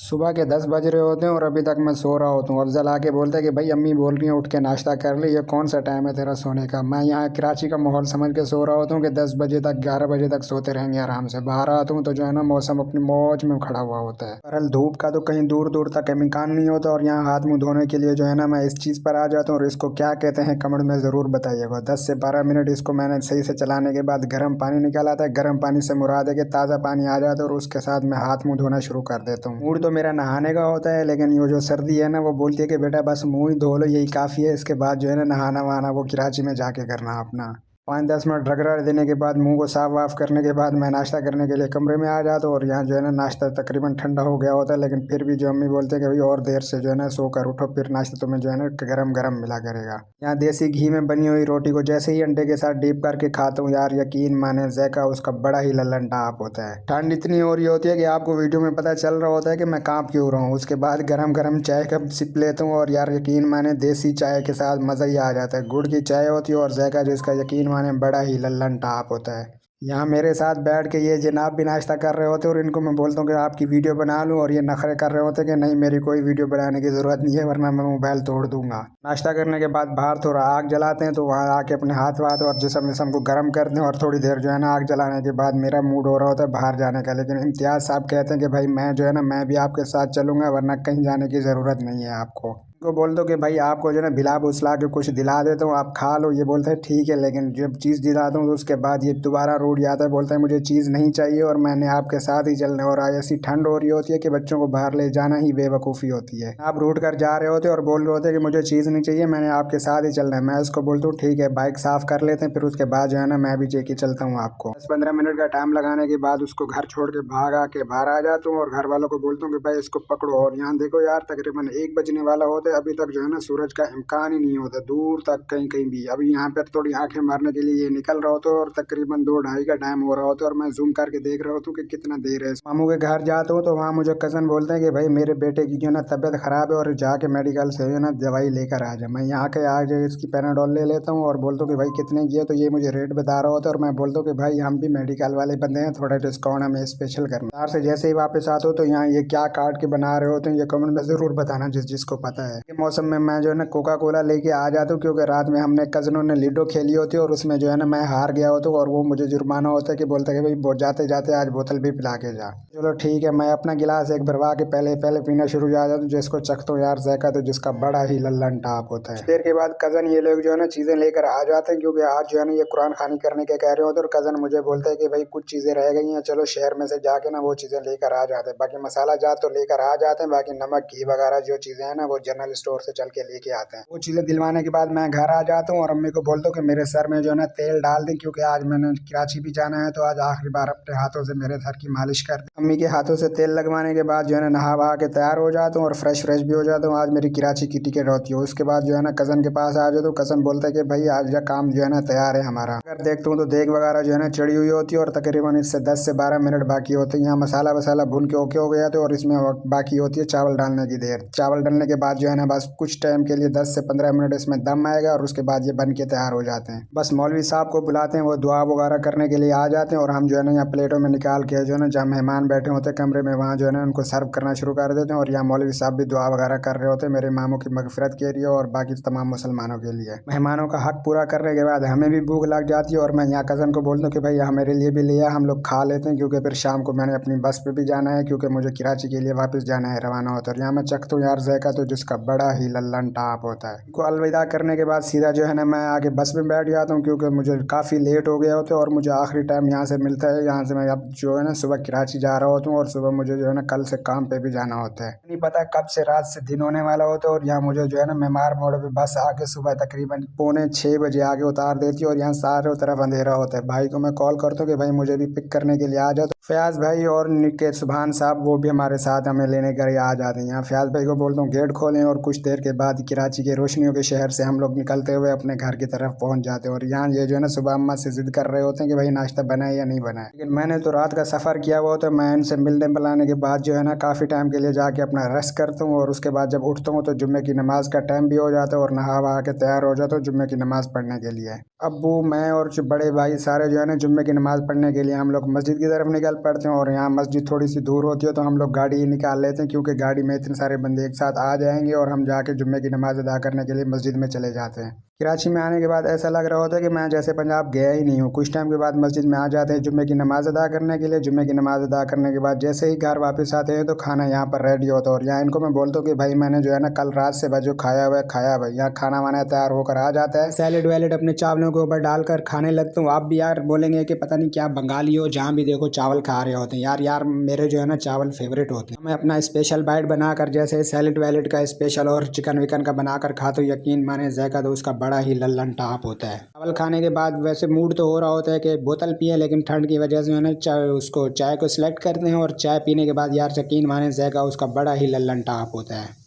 सुबह के 10 बज रहे होते हैं और अभी तक मैं सो रहा होता हूँ। अफजल आके बोलता है कि भाई अम्मी बोल रही हैं उठ के नाश्ता कर ले, ये कौन सा टाइम है तेरा सोने का। मैं यहाँ कराची का माहौल समझ के सो रहा होता हूँ कि 10 बजे तक 11 बजे तक सोते रहेंगे आराम से। बाहर आता हूँ तो जो है ना मौसम अपनी मौज में खड़ा हुआ होता है। बहरहाल धूप का तो कहीं दूर दूर तक इम्कान नहीं होता और यहाँ हाथ मुँह धोने के लिए जो है ना मैं इस चीज़ पर आ जाता हूँ और इसको क्या कहते हैं कमेंट में ज़रूर बताइएगा। 10 से 12 मिनट इसको मैंने सही से चलाने के बाद गर्म पानी निकाल आता है। गर्म पानी से मुराद है कि ताज़ा पानी आ जाता है और उसके साथ मैं हाथ मुँह धोना शुरू कर देता हूँ। मूड तो मेरा नहाने का होता है, लेकिन ये जो सर्दी है ना वो बोलती है कि बेटा बस मुंह ही धो लो, यही काफ़ी है। इसके बाद जो है ना नहाना वहाना वो कराची में जाके करना अपना। 5-10 मिनट रगड़ देने के बाद मुंह को साफ वाफ करने के बाद मैं नाश्ता करने के लिए कमरे में आ जाता हूँ और यहाँ जो है ना नाश्ता तकरीबन ठंडा हो गया होता है, लेकिन फिर भी जो अम्मी बोलते हैं कि भाई और देर से जो है ना सोकर उठो, फिर नाश्ता तुम्हें जो है ना गरम गरम मिला करेगा। यहाँ देसी घी में बनी हुई रोटी को जैसे ही अंडे के साथ डीप करके खाता हूँ यार, यकीन माने ज़ैका उसका बड़ा ही लल्लन टाप होता है। ठंड इतनी हो रही होती है कि आपको वीडियो में पता चल रहा होता है कि मैं काँप क्यों रहा हूँ। उसके बाद गरम गरम चाय का सिप लेता हूँ और यार यकीन माने देसी चाय के साथ मज़ा ही आ जाता है। गुड़ की चाय होती है और ज़ैका जिसका यकीन माने बड़ा ही लल्लन टाप होता है। यहाँ मेरे साथ बैठ के ये जनाब भी नाश्ता कर रहे होते हैं और इनको मैं बोलता हूँ कि आपकी वीडियो बना लूँ और ये नखरे कर रहे होते हैं कि नहीं मेरी कोई वीडियो बनाने की ज़रूरत नहीं है वरना मैं मोबाइल तोड़ दूंगा। नाश्ता करने के बाद बाहर थोड़ा आग जलाते हैं तो वहाँ आके अपने हाथ वाथ और जिस्म विस्म को गर्म करते हैं और थोड़ी देर जो है ना आग जलाने के बाद मेरा मूड हो रहा होता है बाहर जाने का, लेकिन इम्तियाज़ साहब कहते हैं कि भाई मैं जो है ना मैं भी आपके साथ चलूँगा वरना कहीं जाने की ज़रूरत नहीं है आपको। को बोल दो कि भाई आपको जो है ना भिला भुसला के कुछ दिला देता हूँ आप खा लो। ये बोलता है ठीक है, लेकिन जब चीज़ दिलाता हूँ तो उसके बाद ये दोबारा रूठ जाता है, बोलता है मुझे चीज़ नहीं चाहिए और मैंने आपके साथ ही चलना है। और आज ऐसी ठंड हो रही होती है कि बच्चों को बाहर ले जाना ही बेवकूफ़ी होती है। आप रूठ कर जा रहे होते और बोल रहे होते कि मुझे चीज़ नहीं चाहिए, मैंने आपके साथ ही चलना है। मैं उसको बोलता हूँ ठीक है, बाइक साफ़ कर लेते हैं, फिर उसके बाद जो है ना मैं भी लेके चलता हूँ आपको। 10-15 मिनट का टाइम लगाने के बाद उसको घर छोड़ के भाग आके बाहर आ जाता हूँ और घर वालों को बोलता हूँ कि भाई इसको पकड़ो। और यहाँ देखो यार तकरीबन 1 बजने वाला होता है, अभी तक जो है ना सूरज का इम्कान ही नहीं होता दूर तक कहीं कहीं भी। अभी यहाँ पर थोड़ी आंखें मारने के लिए ये निकल रहा होता है और तकरीबन 2-2:30 का टाइम हो रहा होता है और मैं जूम करके देख रहा होता हूँ कि कितना देर है। मामू के घर जाता हूँ तो वहाँ मुझे कज़न बोलते हैं कि भाई मेरे बेटे की जो ना तबीयत ख़राब है और जाके मेडिकल से जो ना दवाई लेकर आ जाए। मैं यहाँ के आज इसकी पैनाडोल ले लेता हूँ और बोलता हूँ कि भाई कितने की है, तो ये मुझे रेट बता रहा होता है और मैं बोलता हूँ कि भाई हम भी मेडिकल वाले बंदे हैं, थोड़ा डिस्काउंट हमें स्पेशल करना। बाहर से जैसे ही वापस आता हूँ तो यहाँ ये क्या काट के बना रहे होते हैं ये कमेंट में ज़रूर बताना जिसको पता है। कि मौसम में मैं जो है ना कोका कोला लेके आ जाता हूँ क्योंकि रात में हमने कज़नों ने लूडो खेली होती है और उसमें जो है ना मैं हार गया होता हूँ और वो मुझे जुर्माना होता है कि बोलता है कि भाई जाते जाते आज बोतल भी पिला के जा। चलो ठीक है, मैं अपना गिलास एक भरवा के पहले पहले पीना शुरू हो जाता हूँ जिसको चखता हूँ यार ज़ैका तो जिसका बड़ा ही लल्लन टाप होता है। देर के बाद कज़न ये लोग जो है ना चीज़ें लेकर आ जाते हैं क्योंकि आज जो है ना ये कुरान खानी करने के कह रहे होते हैं और कज़न मुझे बोलता है कि भाई कुछ चीज़ें रह गई हैं, चलो शहर में से जाके ना वो चीज़ें लेकर आ जाते हैं। बाकी मसाला जात तो लेकर आ जाते हैं, बाकी नमक घी वगैरह जो चीज़ें हैं ना वो जनरल स्टोर से चल के लेके आते हैं। वो चीज़ें दिलवाने के बाद मैं घर आ जाता हूँ और अम्मी को बोलता हूँ कि मेरे सर में जो है ना तेल डाल दें क्योंकि आज मैंने कराची भी जाना है, तो आज आखिरी बार अपने हाथों से मेरे सर की मालिश कर दें। अम्मी के हाथों से तेल लगवाने के बाद जो है ना नहा वहा के तैयार हो जाता हूँ और फ्रेश भी हो जाता हूँ। आज मेरी कराची की टिकट होती है। उसके बाद जो है ना कज़न के पास आ जाता हूँ। कज़न बोलता है कि भाई आज का काम जो है ना तैयार है हमारा। अगर देखता हूँ तो देग वगैरह जो है ना चढ़ी हुई होती है और तकरीबन इससे 10 से 12 मिनट बाकी होते हैं। यहाँ मसाला वसाला भून के ओके हो गया तो और इसमें बाकी होती है चावल डालने की देर। चावल डालने के बाद जो है ना बस कुछ टाइम के लिए 10 से 15 मिनट इसमें दम आएगा और उसके बाद ये बन के तैयार हो जाते हैं। बस मौलवी साहब को बुलाते हैं, वो दुआ वगैरह करने के लिए आ जाते हैं और हम जो है ना यहाँ प्लेटों में निकाल के जो है ना जहाँ मेहमान बैठे होते हैं कमरे में वहाँ जो है ना उनको सर्व करना शुरू कर देते हैं। और यहाँ मौलवी साहब भी दुआ वगैरह कर रहे होते हैं मेरे मामों की मगफिरत के लिए और बाकी तमाम मुसलमानों के लिए। मेहमानों का हक पूरा करने के बाद हमें भी भूख लग जाती है और मैं यहाँ कज़न को बोलता हूँ कि भाई यहाँ मेरे लिए भी लिया, हम लोग खा लेते हैं क्योंकि फिर शाम को मैंने अपनी बस पे भी जाना है क्योंकि मुझे कराची के लिए वापस जाना है, रवाना होता है। और यहाँ मैं चखता हूँ यार ज़ैका तो जिसका बड़ा ही लल्लन टाप होता है। उनको अलविदा करने के बाद सीधा जो है ना मैं आगे बस में बैठ जाता हूँ क्योंकि मुझे काफ़ी लेट हो गया होता है और मुझे आखिरी टाइम यहाँ से मिलता है। यहाँ से मैं अब जो है ना सुबह कराची जा रहा होता हूँ और सुबह मुझे जो है ना कल से काम पे भी जाना होता है। नहीं पता कब से रात से दिन होने वाला होता है और यहाँ मुझे जो है ना मेमार मोड़ पे बस आके सुबह तकरीबन 5:45 आगे उतार देती है और यहाँ चारों तरफ अंधेरा होता है। भाई को मैं कॉल करता हूँ कि भाई मुझे भी पिक करने के लिए आ जाओ। फयाज भाई और निके सुभान साहब वो भी हमारे साथ हमें लेने घर आ जाते हैं। यहाँ फयाज भाई को बोलता हूँ गेट खोलें और कुछ देर के बाद कराची के रोशनियों के शहर से हम लोग निकलते हुए अपने घर की तरफ पहुँच जाते हैं। और यहाँ ये जो है ना सुबह अम्मा से जिद कर रहे होते हैं कि भाई नाश्ता बनाए या नहीं बनाए, लेकिन मैंने तो रात का सफ़र किया हुआ होता है। मैं इनसे मिलने बुलाने के बाद जो है ना काफ़ी टाइम के लिए जाके अपना रेस्ट करता हूँ और उसके बाद जब उठता हूँ तो जुम्मे की नमाज़ का टाइम भी हो जाता है और नहा वहा के तैयार हो जाता हूँ जुम्मे की नमाज़ पढ़ने के लिए। अब्बू मैं और जो बड़े भाई सारे जो है ना जुम्मे की नमाज़ पढ़ने के लिए हम लोग मस्जिद की तरफ निकल पड़ते हैं। और यहाँ मस्जिद थोड़ी सी दूर होती है तो हम लोग गाड़ी ही निकाल लेते हैं, क्योंकि गाड़ी में इतने सारे बंदे एक साथ आ जाएंगे और हम जाके जुम्मे की नमाज़ अदा करने के लिए मस्जिद में चले जाते हैं। कराची में आने के बाद ऐसा लग रहा होता है कि मैं जैसे पंजाब गया ही नहीं हूँ। कुछ टाइम के बाद मस्जिद में आ जाते हैं जुम्मे की नमाज़ अदा करने के लिए। जुम्मे की नमाज़ अदा करने के बाद जैसे ही घर वापस आते हैं तो खाना यहाँ पर रेडी होता है। और यहाँ इनको मैं बोलता हूँ कि भाई मैंने जो है ना कल रात से जो खाया हुआ है खाया भाई, यहाँ खाना वाना तैयार होकर आ जाता है। सैलेड वैलेड अपने चावलों के ऊपर डालकर खाने लगता हूँ। आप भी यार बोलेंगे कि पता नहीं क्या बंगाली हो, जहाँ भी देखो चावल खा रहे होते हैं। यार यार मेरे जो है ना चावल फेवरेट होते हैं। मैं अपना स्पेशल बाइट बनाकर जैसे सैलेड वैलेड का स्पेशल और चिकन विकन का बनाकर खाता हूँ। यकीन माने जायका तो उसका बड़ा ही लल्लन टाप होता है। चावल खाने के बाद वैसे मूड तो हो रहा होता है कि बोतल पिए, लेकिन ठंड की वजह से मैंने चाय को सिलेक्ट करते हैं। और चाय पीने के बाद यार यकीन माने जायका उसका बड़ा ही लल्लन टाप होता है।